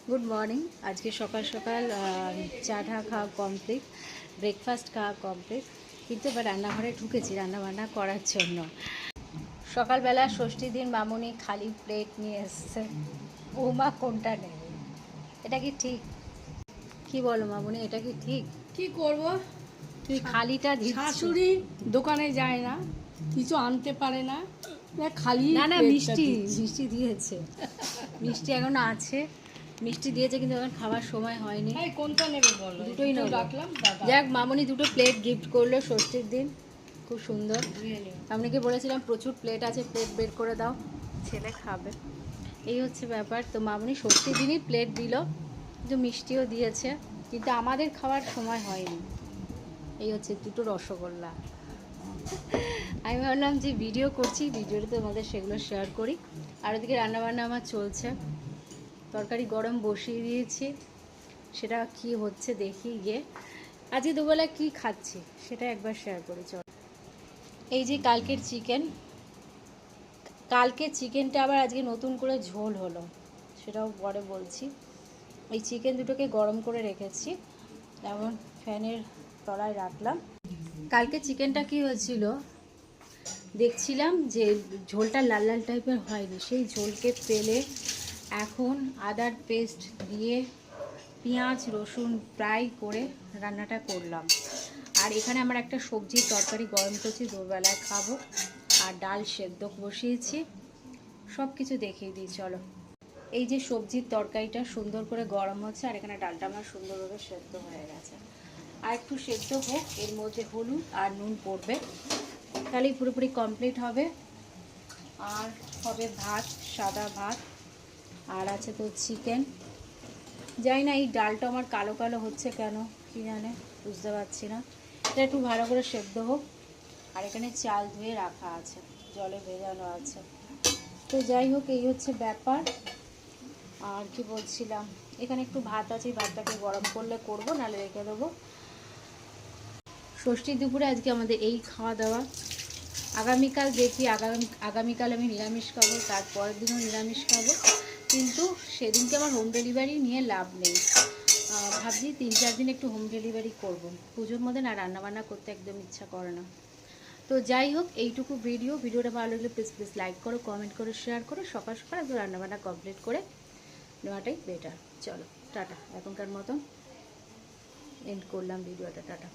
Good morning. আজকে সকাল সকাল চা টা খাওয়া কমপ্লিট, ব্রেকফাস্ট খাওয়া কমপ্লিট, কিন্তু এবার রান্নাঘরে ঢুকেছি রান্নাবান্না করার জন্য। সকালবেলা ষষ্ঠীর দিন মামুনি খালি প্লেট নিয়ে এসছে, বৌমা কোনটা নেবে? এটা কি ঠিক? কি বলো মামুনি, এটা কি ঠিক? কি করব? তুই খালিটা দিচ্ছিস। শাশুড়ি দোকানে যায় না, কিছু আনতে পারে না, খালি না না, প্লেটটা মিষ্টি দিচ্ছে। মিষ্টি দিয়েছে, মিষ্টি এখনো আছে, মিষ্টি দিয়েছে, কিন্তু এখন খাওয়ার সময় হয়নি। এই কোনটা নেবে বলো? দুটোই নেবো। রাখলাম, দাদা যাক, মামুনি দুটো প্লেট গিফট করলো ষষ্ঠীর দিন, খুব সুন্দর। ধুয়ে নিও। আপনাকে বলেছিলাম প্রচুর প্লেট আছে, প্লেট বের করে দাও, ছেলে খাবে। এই হচ্ছে ব্যাপার। তো মামুনি ষষ্ঠীর দিনই প্লেট দিল, কিন্তু মিষ্টিও দিয়েছে, কিন্তু আমাদের খাওয়ার সময় হয়নি। এই হচ্ছে দুটো রসগোল্লা। আমি ভাবলাম যে ভিডিও করছি, ভিডিওতে তোমাদের সেগুলো শেয়ার করি। আর ওদিকে রান্নাবান্না আমার চলছে, তরকারি গরম বসিয়ে দিয়েছি, সেটা কি হচ্ছে দেখি গিয়ে। আজকে দুবেলা কি খাচ্ছি সেটা একবার শেয়ার করি চল। এই যে কালকের চিকেন, কালকে চিকেনটা আবার আজকে নতুন করে ঝোল হলো, সেটাও পরে বলছি। এই চিকেন দুটোকে গরম করে রেখেছি, যেমন ফ্যানের তলায় রাখলাম। কালকে চিকেনটা কি হয়েছিল দেখছিলাম যে ঝোলটা লাল লাল টাইপের হয়নি, সেই ঝোলকে পেলে এখন আদার পেস্ট দিয়ে পেঁয়াজ রসুন ফ্রাই করে রান্নাটা করলাম। আর এখানে আমার একটা সবজির তরকারি গরম করছি, দুবেলায় খাবো, আর ডাল সেদ্ধ বসিয়েছি। সব কিছু দেখিয়ে দিই চলো। এই যে সবজির তরকারিটা সুন্দর করে গরম হচ্ছে, আর এখানে ডালটা আমার সুন্দরভাবে সেদ্ধ হয়ে গেছে। আর একটু সেদ্ধ হোক, এর মধ্যে হলুদ আর নুন পড়বে, তাহলেই পুরোপুরি কমপ্লিট হবে। আর হবে ভাত, সাদা ভাত, আর আছে তো চিকেন। জানি না এই ডালটা আমার কালো কালো হচ্ছে কেন, কি জানে, বুঝতে পারছি না। এটা একটু ভালো করে সেদ্ধ হোক। আর এখানে চাল ধুয়ে রাখা আছে, জলে ভেজানো আছে। তো যাই হোক, এই হচ্ছে ব্যাপার। আর কি বলছিলাম, এখানে একটু ভাত আছে, ভাতটাকে গরম করলে করব, নাহলে রেখে দেবো। ষষ্ঠীর দুপুরে আজকে আমাদের এই খাওয়া দাওয়া। আগামীকাল দেখি, আগামীকাল আমি নিরামিষ খাবো, তারপরের দিনও নিরামিষ খাবো, কিন্তু সেদিনকে আমার হোম ডেলিভারি নিয়ে লাভ নেই। ভাবছি 3-4 দিন একটু হোম ডেলিভারি করব, পুজোর মধ্যে না রান্নাবান্না করতে একদম ইচ্ছা করে না। তো যাই হোক, এইটুকু ভিডিওটা ভালো লাগলে প্লিজ লাইক করো, কমেন্ট করো, শেয়ার করো। সকাল সকাল একটু রান্নাবান্না কমপ্লিট করে নেওয়াটাই বেটার। চলো টাটা, এখনকার মতন এন্ড করলাম ভিডিওটা, টাটা।